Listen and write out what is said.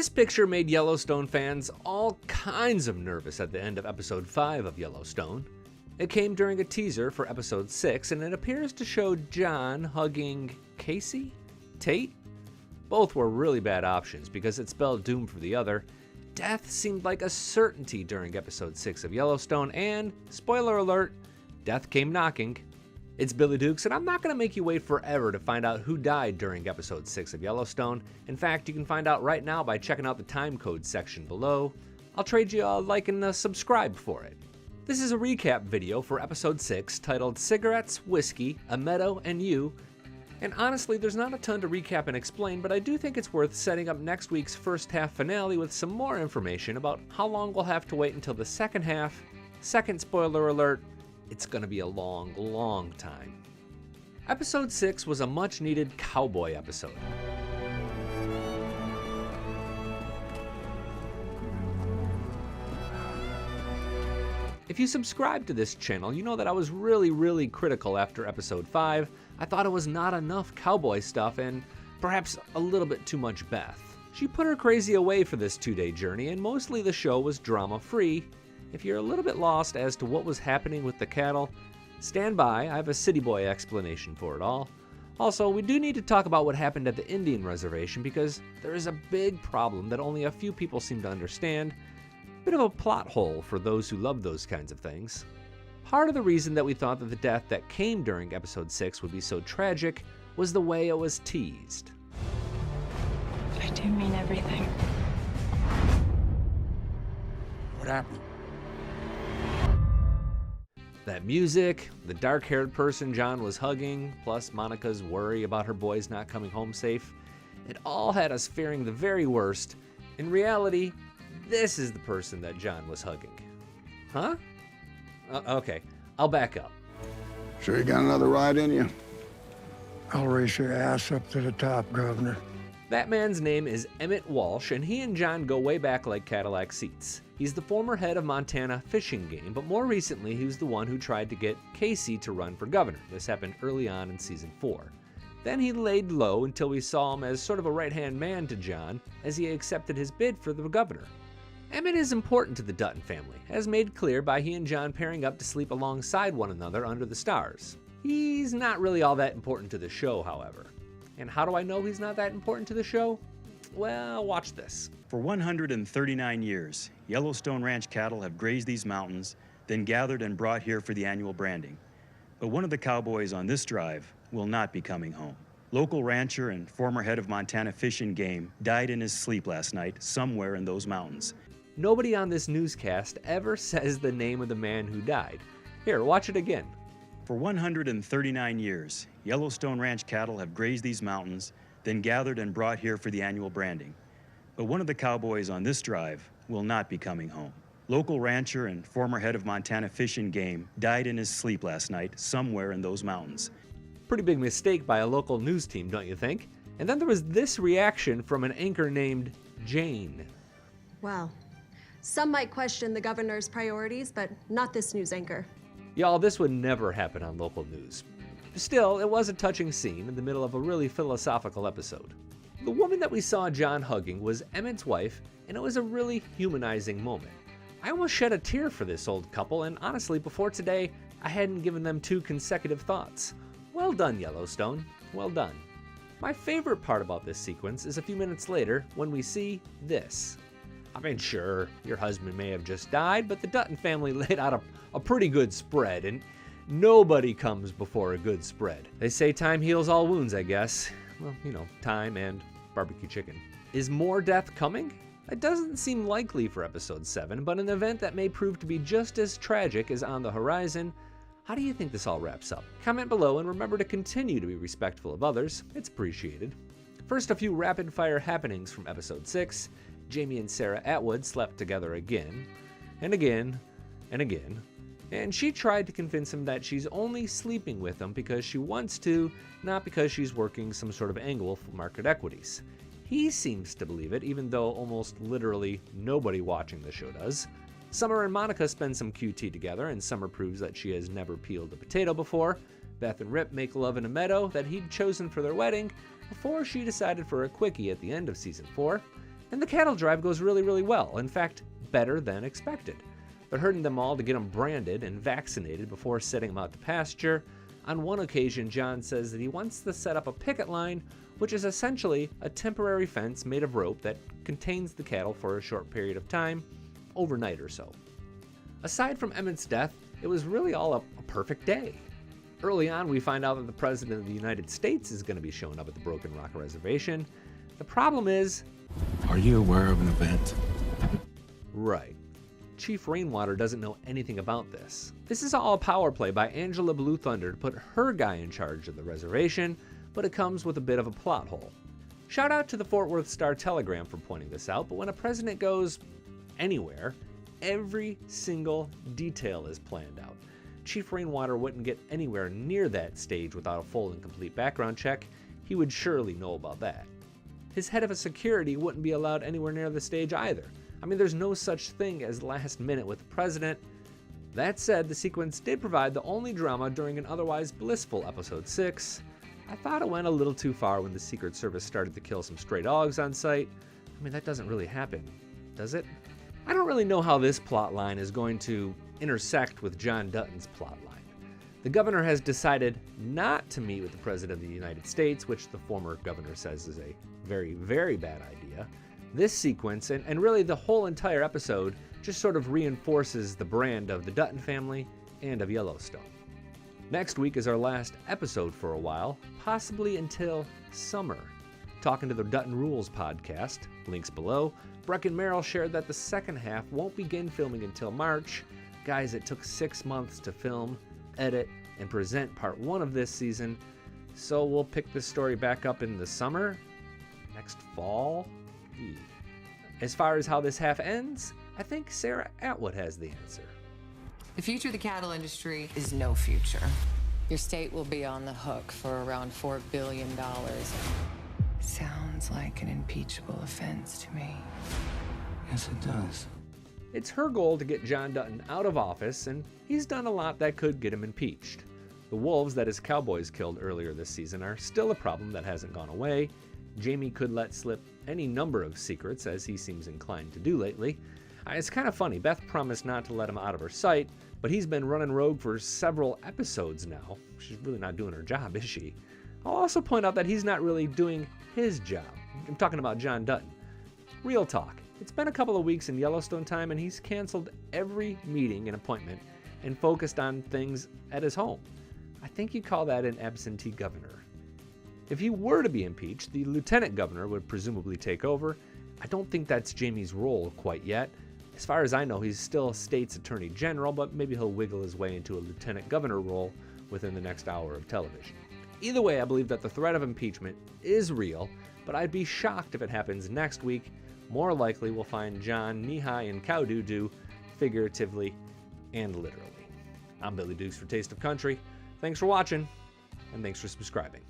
This picture made Yellowstone fans all kinds of nervous at the end of episode 5 of Yellowstone. It came during a teaser for episode 6, and it appears to show John hugging Casey? Tate? Both were really bad options because it spelled doom for the other. Death seemed like a certainty during episode 6 of Yellowstone, and, spoiler alert, death came knocking. It's Billy Dukes, and I'm not going to make you wait forever to find out who died during episode 6 of Yellowstone. In fact, you can find out right now by checking out the time code section below. I'll trade you a like and a subscribe for it. This is a recap video for episode 6 titled Cigarettes, Whiskey, a Meadow, and You. And honestly, there's not a ton to recap and explain, but I do think it's worth setting up next week's first half finale with some more information about how long we'll have to wait until the second half. Second spoiler alert, it's gonna be a long, long time. Episode 6 was a much needed cowboy episode. If you subscribe to this channel, you know that I was really critical after episode 5. I thought it was not enough cowboy stuff and perhaps a little bit too much Beth. She put her crazy away for this 2-day journey, and mostly the show was drama-free. If you're a little bit lost as to what was happening with the cattle, stand by, I have a city boy explanation for it all. Also, we do need to talk about what happened at the Indian reservation because there is a big problem that only a few people seem to understand. Bit of a plot hole for those who love those kinds of things. Part of the reason that we thought that the death that came during episode 6 would be so tragic was the way it was teased. I do mean everything. What happened? That music, the dark-haired person John was hugging, plus Monica's worry about her boys not coming home safe, it all had us fearing the very worst. In reality, this is the person that John was hugging. Huh? Okay, I'll back up. Sure you got another ride in you? I'll race your ass up to the top, Governor. That man's name is Emmett Walsh, and he and John go way back like Cadillac seats. He's the former head of Montana Fishing Game, but more recently he was the one who tried to get Casey to run for governor. This happened early on in season 4. Then he laid low until we saw him as sort of a right-hand man to John as he accepted his bid for the governor. Emmett is important to the Dutton family, as made clear by he and John pairing up to sleep alongside one another under the stars. He's not really all that important to the show, however. And how do I know he's not that important to the show? Well, watch this. For 139 years, Yellowstone ranch cattle have grazed these mountains, then gathered and brought here for the annual branding. But one of the cowboys on this drive will not be coming home. Local rancher and former head of Montana Fish and Game died in his sleep last night somewhere in those mountains. Nobody on this newscast ever says the name of the man who died. Here, watch it again. For 139 years, Yellowstone ranch cattle have grazed these mountains, then gathered and brought here for the annual branding. But one of the cowboys on this drive will not be coming home. Local rancher and former head of Montana Fish and Game died in his sleep last night somewhere in those mountains. Pretty big mistake by a local news team, don't you think? And then there was this reaction from an anchor named Jane. Wow. Some might question the governor's priorities, but not this news anchor. Y'all, this would never happen on local news. Still, it was a touching scene in the middle of a really philosophical episode. The woman that we saw John hugging was Emmett's wife, and it was a really humanizing moment. I almost shed a tear for this old couple, and honestly, before today, I hadn't given them 2 consecutive thoughts. Well done, Yellowstone. Well done. My favorite part about this sequence is a few minutes later when we see this. I mean, sure, your husband may have just died, but the Dutton family laid out a pretty good spread, and nobody comes before a good spread. They say time heals all wounds, I guess. Well, you know, time and barbecue chicken. Is more death coming? It doesn't seem likely for episode 7, but an event that may prove to be just as tragic is on the horizon. How do you think this all wraps up? Comment below and remember to continue to be respectful of others. It's appreciated. First, a few rapid-fire happenings from episode 6. Jamie and Sarah Atwood slept together again, and again, and again, and she tried to convince him that she's only sleeping with him because she wants to, not because she's working some sort of angle for market equities. He seems to believe it, even though almost literally nobody watching the show does. Summer and Monica spend some QT together, and Summer proves that she has never peeled a potato before. Beth and Rip make love in a meadow that he'd chosen for their wedding before she decided for a quickie at the end of season 4. And the cattle drive goes really, really well. In fact, better than expected. They're herding them all to get them branded and vaccinated before setting them out to pasture. On one occasion, John says that he wants to set up a picket line, which is essentially a temporary fence made of rope that contains the cattle for a short period of time, overnight or so. Aside from Emmett's death, it was really all a perfect day. Early on, we find out that the President of the United States is going to be showing up at the Broken Rock Reservation. The problem is... Are you aware of an event? Right. Chief Rainwater doesn't know anything about this. This is all a power play by Angela Blue Thunder to put her guy in charge of the reservation, but it comes with a bit of a plot hole. Shout out to the Fort Worth Star-Telegram for pointing this out, but when a president goes anywhere, every single detail is planned out. Chief Rainwater wouldn't get anywhere near that stage without a full and complete background check. He would surely know about that. His head of a security wouldn't be allowed anywhere near the stage either. I mean, there's no such thing as last minute with the president. That said, the sequence did provide the only drama during an otherwise blissful episode 6. I thought it went a little too far when the Secret Service started to kill some stray dogs on site. I mean, that doesn't really happen, does it? I don't really know how this plot line is going to intersect with John Dutton's plot line. The governor has decided not to meet with the President of the United States, which the former governor says is a very, very bad idea. This sequence, and really the whole entire episode, just sort of reinforces the brand of the Dutton family and of Yellowstone. Next week is our last episode for a while, possibly until summer. Talking to the Dutton Rules podcast, links below, Breck and Merrill shared that the second half won't begin filming until March. Guys, it took 6 months to film, edit, and present part 1 of this season, so we'll pick this story back up in the summer, next fall. As far as how this half ends, I think Sarah Atwood has the answer. The future of the cattle industry is no future. Your state will be on the hook for around $4 billion. Sounds like an impeachable offense to me. Yes, it does. It's her goal to get John Dutton out of office, and he's done a lot that could get him impeached. The wolves that his cowboys killed earlier this season are still a problem that hasn't gone away. Jamie could let slip any number of secrets, as he seems inclined to do lately. It's kind of funny, Beth promised not to let him out of her sight, but he's been running rogue for several episodes now. She's really not doing her job, is she? I'll also point out that he's not really doing his job. I'm talking about John Dutton. Real talk. It's been a couple of weeks in Yellowstone time, and he's canceled every meeting and appointment and focused on things at his home. I think you call that an absentee governor. If he were to be impeached, the lieutenant governor would presumably take over. I don't think that's Jamie's role quite yet. As far as I know, he's still state's attorney general, but maybe he'll wiggle his way into a lieutenant governor role within the next hour of television. Either way, I believe that the threat of impeachment is real, but I'd be shocked if it happens next week. More likely, we'll find John knee-high in cow doo-doo, figuratively and literally. I'm Billy Dukes for Taste of Country. Thanks for watching, and thanks for subscribing.